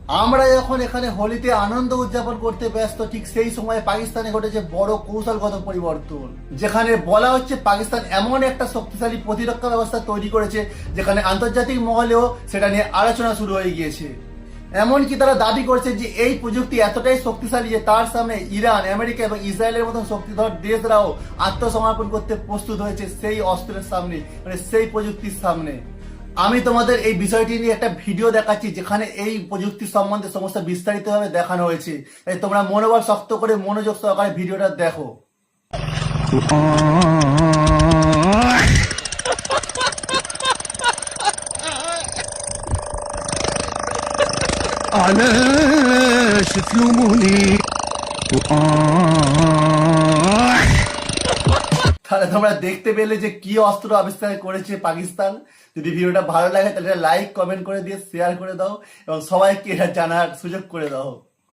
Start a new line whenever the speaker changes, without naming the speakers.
আমরা যখন এখানে হোলিতে আনন্দ উদযাপন করতে ব্যস্ত, ঠিক সেই সময় পাকিস্তানে ঘটেছে বড় কৌশলগত পরিবর্তন, যেখানে বলা হচ্ছে পাকিস্তান এমন একটা শক্তিশালী প্রতিরক্ষা ব্যবস্থা তৈরি করেছে যেখানে আন্তর্জাতিক মহলেও সেটা নিয়ে আলোচনা শুরু হয়ে গিয়েছে। এমনকি তারা দাবি করছে যে এই প্রযুক্তি এতটাই শক্তিশালী যে তার সামনে ইরান, আমেরিকা এবং ইসরায়েলের মতন শক্তিধর দেশরাও আত্মসমর্পণ করতে প্রস্তুত হয়েছে সেই অস্ত্রের সামনে, মানে সেই প্রযুক্তির সামনে। আমি তোমাদের এই বিষয়টি নিয়ে একটা ভিডিও দেখাচ্ছি যেখানে এই প্রযুক্তি সম্বন্ধে সমস্ত বিস্তারিতভাবে দেখানো হয়েছে। তাই তোমরা মনোবল শক্ত করে মনোযোগ সহকারে ভিডিওটা দেখো।
علاش تلوموني
তাহলে তোমরা দেখতে পেলে যে কি অস্ত্র আবিষ্কার করেছে পাকিস্তান। যদি ভিডিওটা ভালো লাগে তাহলে লাইক কমেন্ট করে দিয়ে শেয়ার করে দাও এবং সবাইকে এটা জানার সুযোগ করে দাও।